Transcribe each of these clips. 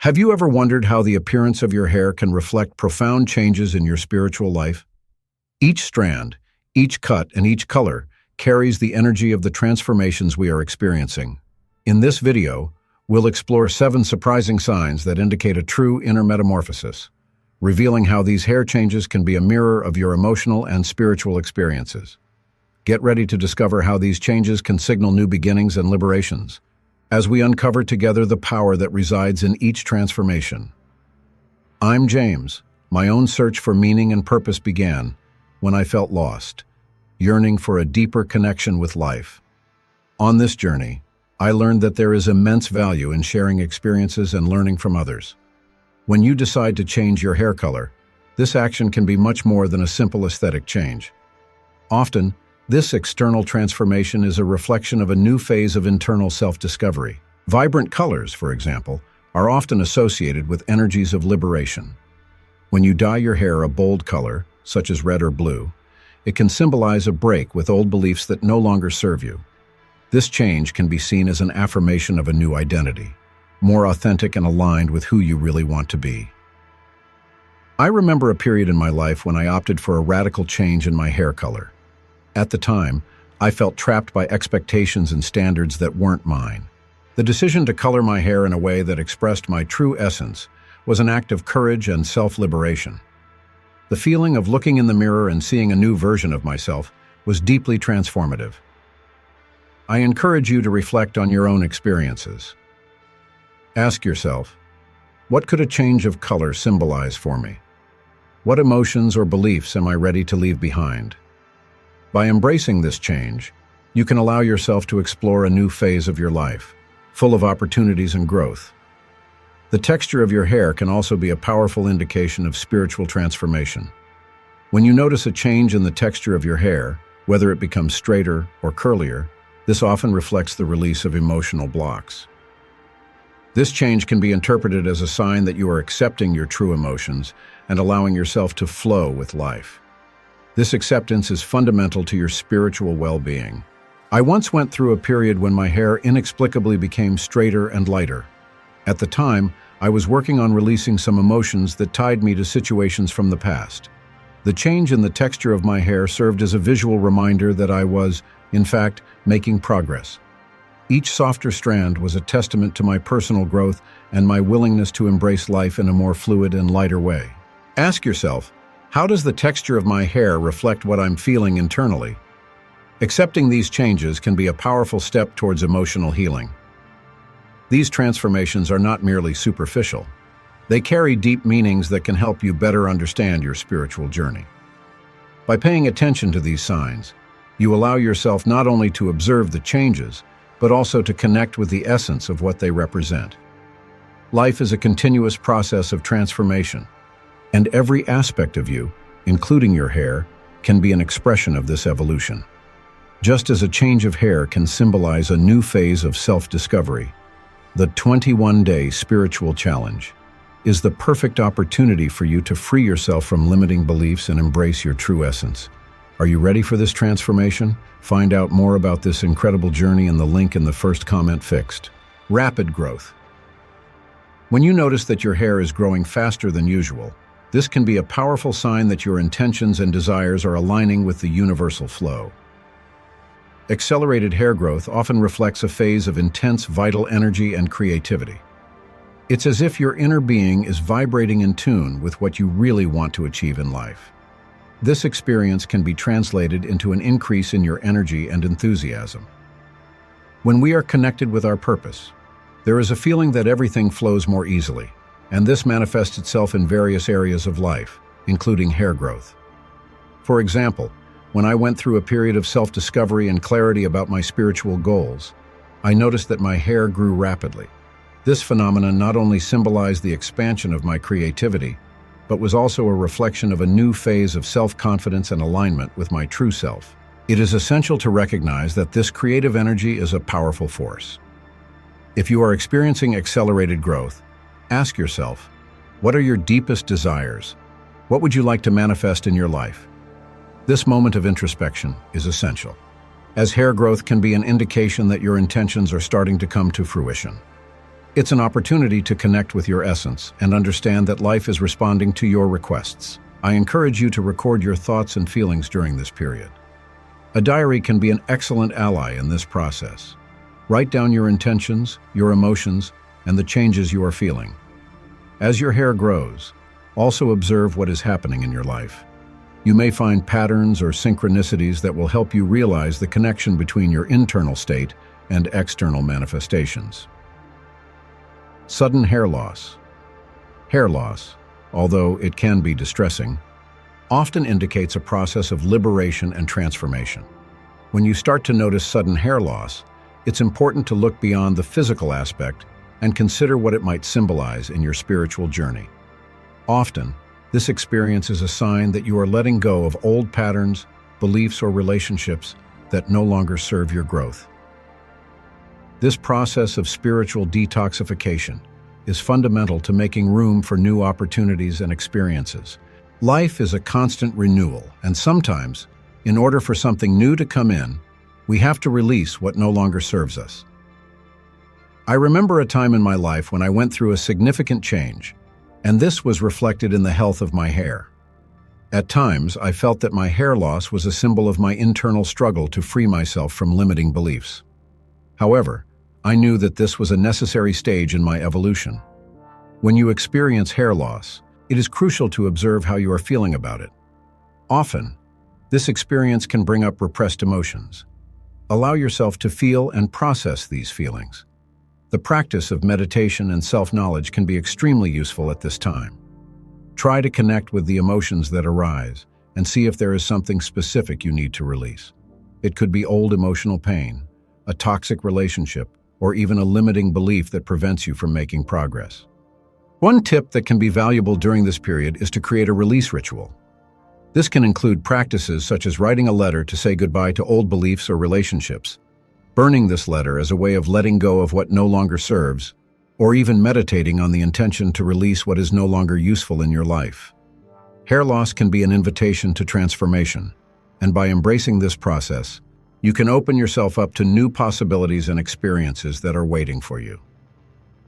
Have you ever wondered how the appearance of your hair can reflect profound changes in your spiritual life? Each strand, each cut, and each color carries the energy of the transformations we are experiencing. In this video, we'll explore 7 surprising signs that indicate a true inner metamorphosis, revealing how these hair changes can be a mirror of your emotional and spiritual experiences. Get ready to discover how these changes can signal new beginnings and liberations, as we uncover together the power that resides in each transformation. I'm James. My own search for meaning and purpose began when I felt lost, yearning for a deeper connection with life. On this journey, I learned that there is immense value in sharing experiences and learning from others. When you decide to change your hair color, this action can be much more than a simple aesthetic change. Often, this external transformation is a reflection of a new phase of internal self-discovery. Vibrant colors, for example, are often associated with energies of liberation. When you dye your hair a bold color, such as red or blue, it can symbolize a break with old beliefs that no longer serve you. This change can be seen as an affirmation of a new identity, more authentic and aligned with who you really want to be. I remember a period in my life when I opted for a radical change in my hair color. At the time, I felt trapped by expectations and standards that weren't mine. The decision to color my hair in a way that expressed my true essence was an act of courage and self-liberation. The feeling of looking in the mirror and seeing a new version of myself was deeply transformative. I encourage you to reflect on your own experiences. Ask yourself, what could a change of color symbolize for me? What emotions or beliefs am I ready to leave behind? By embracing this change, you can allow yourself to explore a new phase of your life, full of opportunities and growth. The texture of your hair can also be a powerful indication of spiritual transformation. When you notice a change in the texture of your hair, whether it becomes straighter or curlier, this often reflects the release of emotional blocks. This change can be interpreted as a sign that you are accepting your true emotions and allowing yourself to flow with life. This acceptance is fundamental to your spiritual well-being. I once went through a period when my hair inexplicably became straighter and lighter. At the time, I was working on releasing some emotions that tied me to situations from the past. The change in the texture of my hair served as a visual reminder that I was, in fact, making progress. Each softer strand was a testament to my personal growth and my willingness to embrace life in a more fluid and lighter way. Ask yourself, how does the texture of my hair reflect what I'm feeling internally? Accepting these changes can be a powerful step towards emotional healing. These transformations are not merely superficial. They carry deep meanings that can help you better understand your spiritual journey. By paying attention to these signs, you allow yourself not only to observe the changes, but also to connect with the essence of what they represent. Life is a continuous process of transformation, and every aspect of you, including your hair, can be an expression of this evolution. Just as a change of hair can symbolize a new phase of self-discovery, the 21-day spiritual challenge is the perfect opportunity for you to free yourself from limiting beliefs and embrace your true essence. Are you ready for this transformation? Find out more about this incredible journey in the link in the first comment fixed. Rapid growth. When you notice that your hair is growing faster than usual, this can be a powerful sign that your intentions and desires are aligning with the universal flow. Accelerated hair growth often reflects a phase of intense vital energy and creativity. It's as if your inner being is vibrating in tune with what you really want to achieve in life. This experience can be translated into an increase in your energy and enthusiasm. When we are connected with our purpose, there is a feeling that everything flows more easily, and this manifests itself in various areas of life, including hair growth. For example, when I went through a period of self-discovery and clarity about my spiritual goals, I noticed that my hair grew rapidly. This phenomenon not only symbolized the expansion of my creativity, but was also a reflection of a new phase of self-confidence and alignment with my true self. It is essential to recognize that this creative energy is a powerful force. If you are experiencing accelerated growth, ask yourself, what are your deepest desires? What would you like to manifest in your life? This moment of introspection is essential, as hair growth can be an indication that your intentions are starting to come to fruition. It's an opportunity to connect with your essence and understand that life is responding to your requests. I encourage you to record your thoughts and feelings during this period. A diary can be an excellent ally in this process. Write down your intentions, your emotions, and the changes you are feeling. As your hair grows, also observe what is happening in your life. You may find patterns or synchronicities that will help you realize the connection between your internal state and external manifestations. Sudden hair loss. Hair loss, although it can be distressing, often indicates a process of liberation and transformation. When you start to notice sudden hair loss, it's important to look beyond the physical aspect and consider what it might symbolize in your spiritual journey. Often, this experience is a sign that you are letting go of old patterns, beliefs, or relationships that no longer serve your growth. This process of spiritual detoxification is fundamental to making room for new opportunities and experiences. Life is a constant renewal, and sometimes, in order for something new to come in, we have to release what no longer serves us. I remember a time in my life when I went through a significant change, and this was reflected in the health of my hair. At times, I felt that my hair loss was a symbol of my internal struggle to free myself from limiting beliefs. However, I knew that this was a necessary stage in my evolution. When you experience hair loss, it is crucial to observe how you are feeling about it. Often, this experience can bring up repressed emotions. Allow yourself to feel and process these feelings. The practice of meditation and self-knowledge can be extremely useful at this time. Try to connect with the emotions that arise and see if there is something specific you need to release. It could be old emotional pain, a toxic relationship, or even a limiting belief that prevents you from making progress. One tip that can be valuable during this period is to create a release ritual. This can include practices such as writing a letter to say goodbye to old beliefs or relationships, burning this letter as a way of letting go of what no longer serves, or even meditating on the intention to release what is no longer useful in your life. Hair loss can be an invitation to transformation, and by embracing this process, you can open yourself up to new possibilities and experiences that are waiting for you.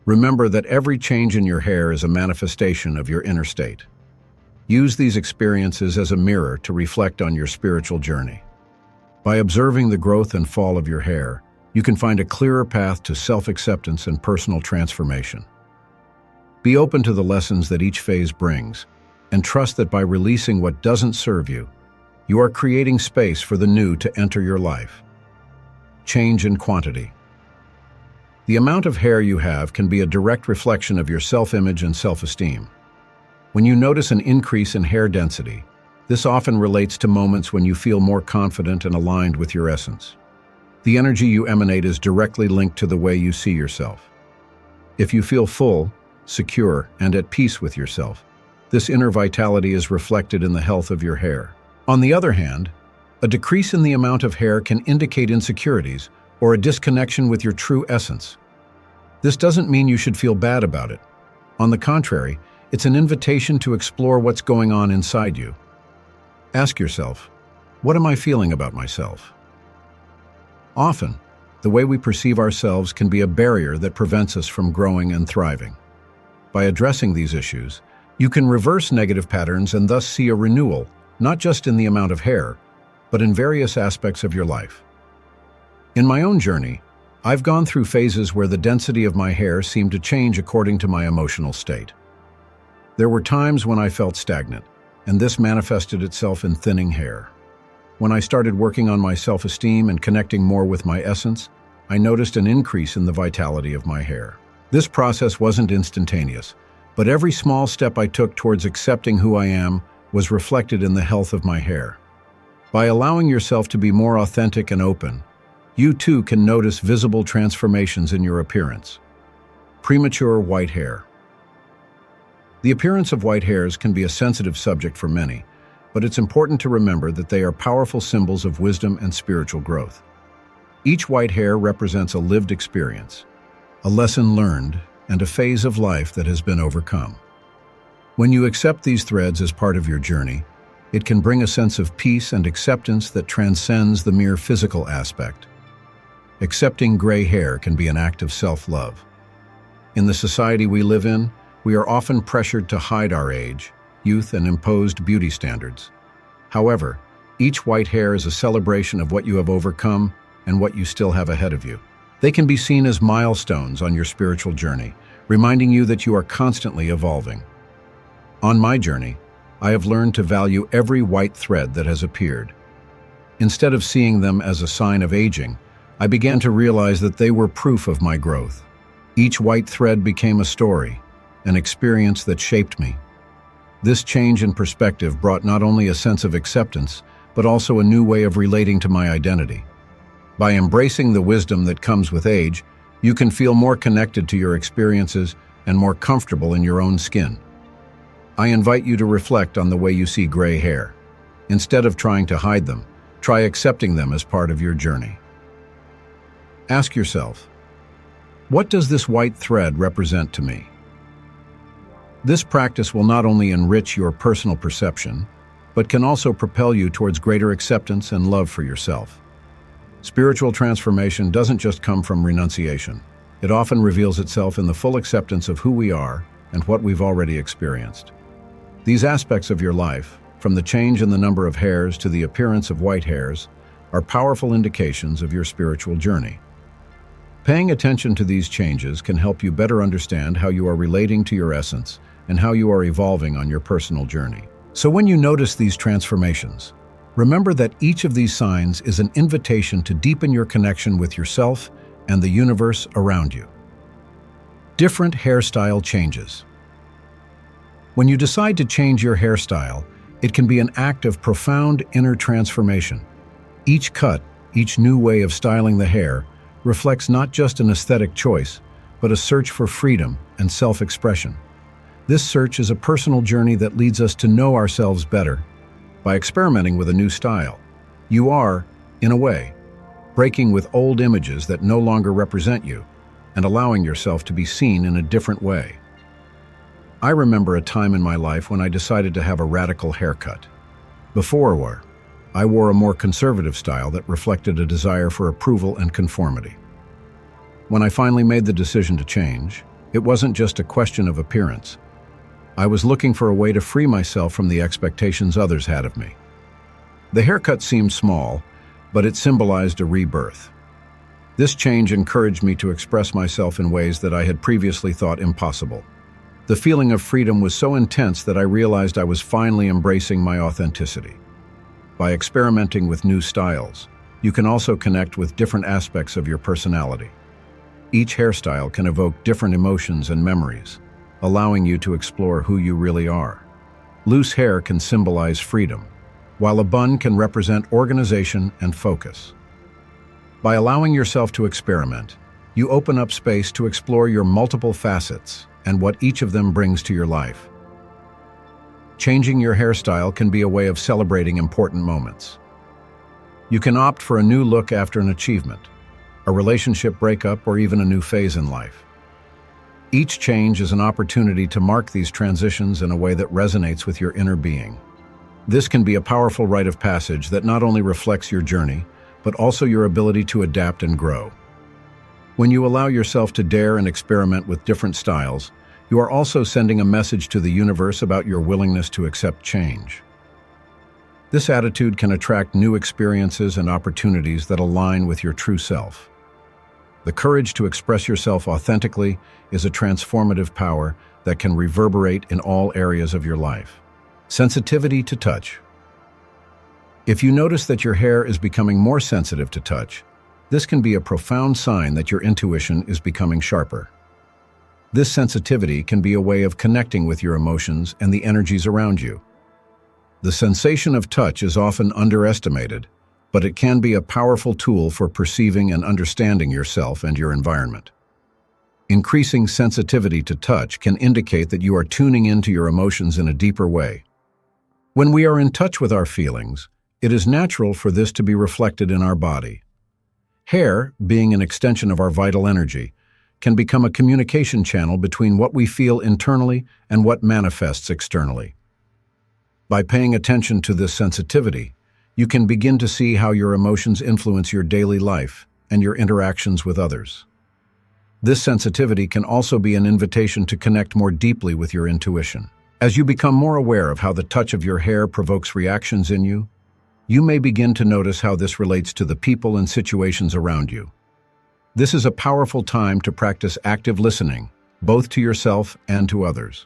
Remember that every change in your hair is a manifestation of your inner state. Use these experiences as a mirror to reflect on your spiritual journey. By observing the growth and fall of your hair, you can find a clearer path to self-acceptance and personal transformation. Be open to the lessons that each phase brings, and trust that by releasing what doesn't serve you, you are creating space for the new to enter your life. Change in quantity. The amount of hair you have can be a direct reflection of your self-image and self-esteem. When you notice an increase in hair density, this often relates to moments when you feel more confident and aligned with your essence. The energy you emanate is directly linked to the way you see yourself. If you feel full, secure, and at peace with yourself, this inner vitality is reflected in the health of your hair. On the other hand, a decrease in the amount of hair can indicate insecurities or a disconnection with your true essence. This doesn't mean you should feel bad about it. On the contrary, it's an invitation to explore what's going on inside you. Ask yourself, what am I feeling about myself? Often, the way we perceive ourselves can be a barrier that prevents us from growing and thriving. By addressing these issues, you can reverse negative patterns and thus see a renewal, not just in the amount of hair, but in various aspects of your life. In my own journey, I've gone through phases where the density of my hair seemed to change according to my emotional state. There were times when I felt stagnant, and this manifested itself in thinning hair. When I started working on my self-esteem and connecting more with my essence, I noticed an increase in the vitality of my hair. This process wasn't instantaneous, but every small step I took towards accepting who I am was reflected in the health of my hair. By allowing yourself to be more authentic and open, you too can notice visible transformations in your appearance. Premature white hair. The appearance of white hairs can be a sensitive subject for many, but it's important to remember that they are powerful symbols of wisdom and spiritual growth. Each white hair represents a lived experience, a lesson learned, and a phase of life that has been overcome. When you accept these threads as part of your journey, it can bring a sense of peace and acceptance that transcends the mere physical aspect. Accepting gray hair can be an act of self-love. In the society we live in, we are often pressured to hide our age, youth, and imposed beauty standards. However, each white hair is a celebration of what you have overcome and what you still have ahead of you. They can be seen as milestones on your spiritual journey, reminding you that you are constantly evolving. On my journey, I have learned to value every white thread that has appeared. Instead of seeing them as a sign of aging, I began to realize that they were proof of my growth. Each white thread became a story, an experience that shaped me. This change in perspective brought not only a sense of acceptance, but also a new way of relating to my identity. By embracing the wisdom that comes with age, you can feel more connected to your experiences and more comfortable in your own skin. I invite you to reflect on the way you see gray hair. Instead of trying to hide them, try accepting them as part of your journey. Ask yourself, what does this white thread represent to me? This practice will not only enrich your personal perception, but can also propel you towards greater acceptance and love for yourself. Spiritual transformation doesn't just come from renunciation. It often reveals itself in the full acceptance of who we are and what we've already experienced. These aspects of your life, from the change in the number of hairs to the appearance of white hairs, are powerful indications of your spiritual journey. Paying attention to these changes can help you better understand how you are relating to your essence and how you are evolving on your personal journey. So when you notice these transformations, remember that each of these signs is an invitation to deepen your connection with yourself and the universe around you. Different hairstyle changes. When you decide to change your hairstyle, it can be an act of profound inner transformation. Each cut, each new way of styling the hair, reflects not just an aesthetic choice, but a search for freedom and self-expression. This search is a personal journey that leads us to know ourselves better. By experimenting with a new style, you are, in a way, breaking with old images that no longer represent you and allowing yourself to be seen in a different way. I remember a time in my life when I decided to have a radical haircut. Before, I wore a more conservative style that reflected a desire for approval and conformity. When I finally made the decision to change, it wasn't just a question of appearance. I was looking for a way to free myself from the expectations others had of me. The haircut seemed small, but it symbolized a rebirth. This change encouraged me to express myself in ways that I had previously thought impossible. The feeling of freedom was so intense that I realized I was finally embracing my authenticity. By experimenting with new styles, you can also connect with different aspects of your personality. Each hairstyle can evoke different emotions and memories, allowing you to explore who you really are. Loose hair can symbolize freedom, while a bun can represent organization and focus. By allowing yourself to experiment, you open up space to explore your multiple facets and what each of them brings to your life. Changing your hairstyle can be a way of celebrating important moments. You can opt for a new look after an achievement, a relationship breakup, or even a new phase in life. Each change is an opportunity to mark these transitions in a way that resonates with your inner being. This can be a powerful rite of passage that not only reflects your journey, but also your ability to adapt and grow. When you allow yourself to dare and experiment with different styles, you are also sending a message to the universe about your willingness to accept change. This attitude can attract new experiences and opportunities that align with your true self. The courage to express yourself authentically is a transformative power that can reverberate in all areas of your life. Sensitivity to touch. If you notice that your hair is becoming more sensitive to touch, this can be a profound sign that your intuition is becoming sharper. This sensitivity can be a way of connecting with your emotions and the energies around you. The sensation of touch is often underestimated, but it can be a powerful tool for perceiving and understanding yourself and your environment. Increasing sensitivity to touch can indicate that you are tuning into your emotions in a deeper way. When we are in touch with our feelings, it is natural for this to be reflected in our body. Hair, being an extension of our vital energy, can become a communication channel between what we feel internally and what manifests externally. By paying attention to this sensitivity, you can begin to see how your emotions influence your daily life and your interactions with others. This sensitivity can also be an invitation to connect more deeply with your intuition. As you become more aware of how the touch of your hair provokes reactions in you, you may begin to notice how this relates to the people and situations around you. This is a powerful time to practice active listening, both to yourself and to others.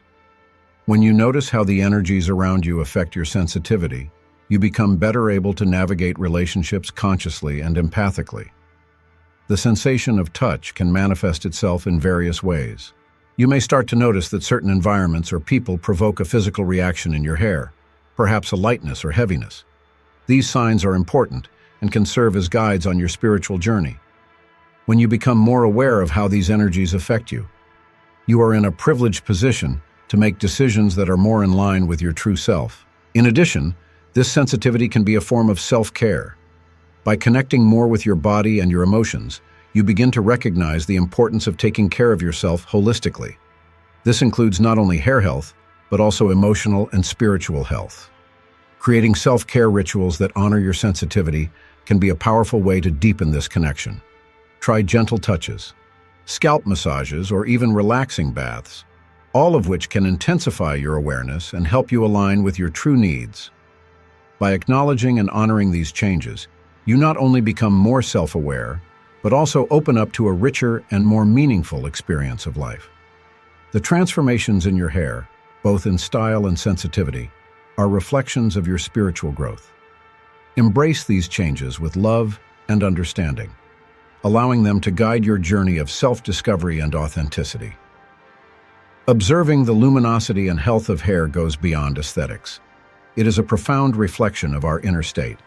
When you notice how the energies around you affect your sensitivity, you become better able to navigate relationships consciously and empathically. The sensation of touch can manifest itself in various ways. You may start to notice that certain environments or people provoke a physical reaction in your hair, perhaps a lightness or heaviness. These signs are important and can serve as guides on your spiritual journey. When you become more aware of how these energies affect you, you are in a privileged position to make decisions that are more in line with your true self. In addition, this sensitivity can be a form of self-care. By connecting more with your body and your emotions, you begin to recognize the importance of taking care of yourself holistically. This includes not only hair health, but also emotional and spiritual health. Creating self-care rituals that honor your sensitivity can be a powerful way to deepen this connection. Try gentle touches, scalp massages, or even relaxing baths, all of which can intensify your awareness and help you align with your true needs. By acknowledging and honoring these changes, you not only become more self-aware, but also open up to a richer and more meaningful experience of life. The transformations in your hair, both in style and sensitivity, are reflections of your spiritual growth. Embrace these changes with love and understanding, allowing them to guide your journey of self-discovery and authenticity. Observing the luminosity and health of hair goes beyond aesthetics. It is a profound reflection of our inner state.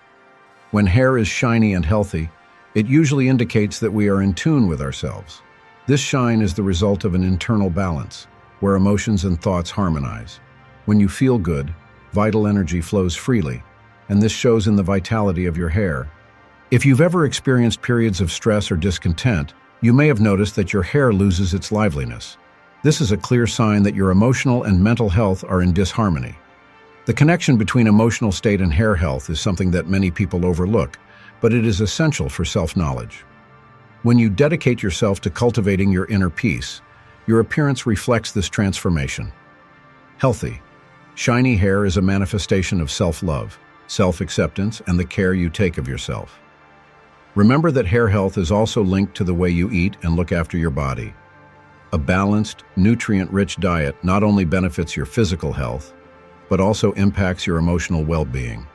When hair is shiny and healthy, it usually indicates that we are in tune with ourselves. This shine is the result of an internal balance, where emotions and thoughts harmonize. When you feel good, vital energy flows freely, and this shows in the vitality of your hair. If you've ever experienced periods of stress or discontent, you may have noticed that your hair loses its liveliness. This is a clear sign that your emotional and mental health are in disharmony. The connection between emotional state and hair health is something that many people overlook, but it is essential for self-knowledge. When you dedicate yourself to cultivating your inner peace, your appearance reflects this transformation. Healthy, shiny hair is a manifestation of self-love, self-acceptance, and the care you take of yourself. Remember that hair health is also linked to the way you eat and look after your body. A balanced, nutrient-rich diet not only benefits your physical health, but also impacts your emotional well-being.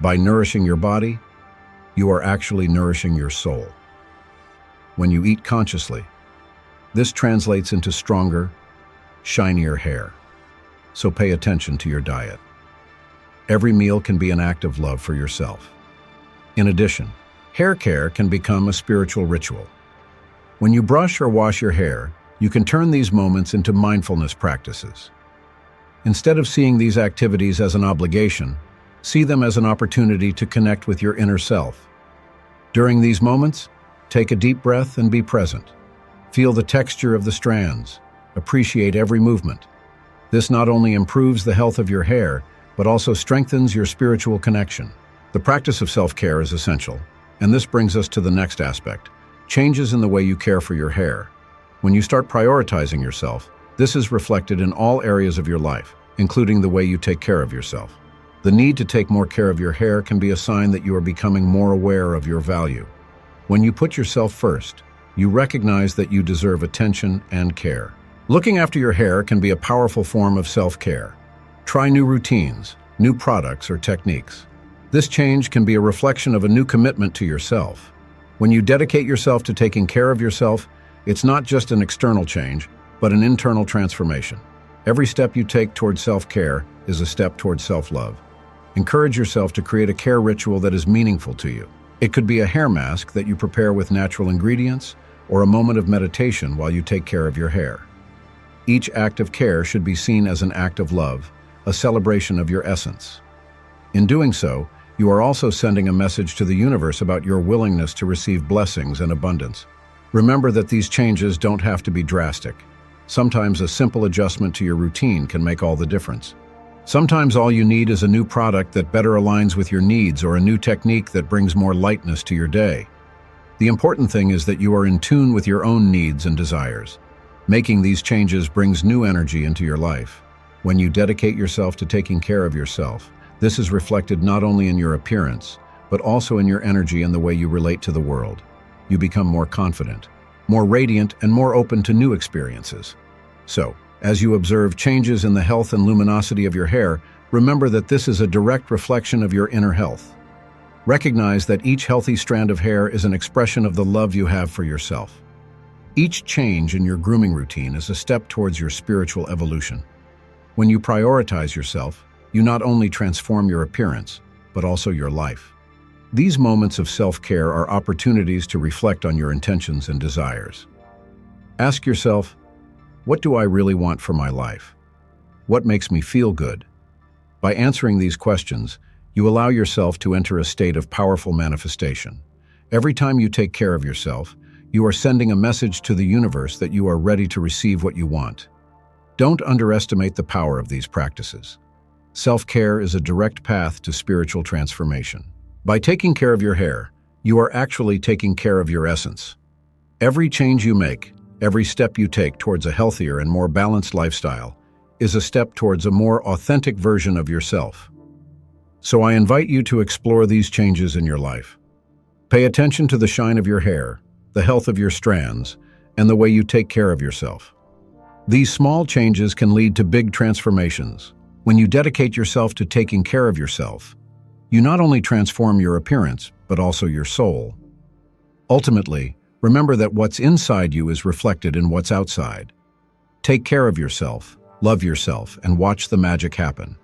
By nourishing your body, you are actually nourishing your soul. When you eat consciously, this translates into stronger, shinier hair. So pay attention to your diet. Every meal can be an act of love for yourself. In addition, hair care can become a spiritual ritual. When you brush or wash your hair, you can turn these moments into mindfulness practices. Instead of seeing these activities as an obligation, see them as an opportunity to connect with your inner self. During these moments, take a deep breath and be present. Feel the texture of the strands. Appreciate every movement. This not only improves the health of your hair, but also strengthens your spiritual connection. The practice of self-care is essential, and this brings us to the next aspect: changes in the way you care for your hair. When you start prioritizing yourself, this is reflected in all areas of your life, including the way you take care of yourself. The need to take more care of your hair can be a sign that you are becoming more aware of your value. When you put yourself first, you recognize that you deserve attention and care. Looking after your hair can be a powerful form of self-care. Try new routines, new products, or techniques. This change can be a reflection of a new commitment to yourself. When you dedicate yourself to taking care of yourself, it's not just an external change, but an internal transformation. Every step you take towards self-care is a step towards self-love. Encourage yourself to create a care ritual that is meaningful to you. It could be a hair mask that you prepare with natural ingredients, or a moment of meditation while you take care of your hair. Each act of care should be seen as an act of love, a celebration of your essence. In doing so, you are also sending a message to the universe about your willingness to receive blessings and abundance. Remember that these changes don't have to be drastic. Sometimes a simple adjustment to your routine can make all the difference. Sometimes all you need is a new product that better aligns with your needs or a new technique that brings more lightness to your day. The important thing is that you are in tune with your own needs and desires. Making these changes brings new energy into your life. When you dedicate yourself to taking care of yourself, this is reflected not only in your appearance, but also in your energy and the way you relate to the world. You become more confident, more radiant, and more open to new experiences. So, as you observe changes in the health and luminosity of your hair, remember that this is a direct reflection of your inner health. Recognize that each healthy strand of hair is an expression of the love you have for yourself. Each change in your grooming routine is a step towards your spiritual evolution. When you prioritize yourself, you not only transform your appearance, but also your life. These moments of self-care are opportunities to reflect on your intentions and desires. Ask yourself, what do I really want for my life? What makes me feel good? By answering these questions, you allow yourself to enter a state of powerful manifestation. Every time you take care of yourself, you are sending a message to the universe that you are ready to receive what you want. Don't underestimate the power of these practices. Self-care is a direct path to spiritual transformation. By taking care of your hair, you are actually taking care of your essence. Every change you make, every step you take towards a healthier and more balanced lifestyle, is a step towards a more authentic version of yourself. So I invite you to explore these changes in your life. Pay attention to the shine of your hair, the health of your strands, and the way you take care of yourself. These small changes can lead to big transformations. When you dedicate yourself to taking care of yourself, you not only transform your appearance, but also your soul. Ultimately, remember that what's inside you is reflected in what's outside. Take care of yourself, love yourself, and watch the magic happen.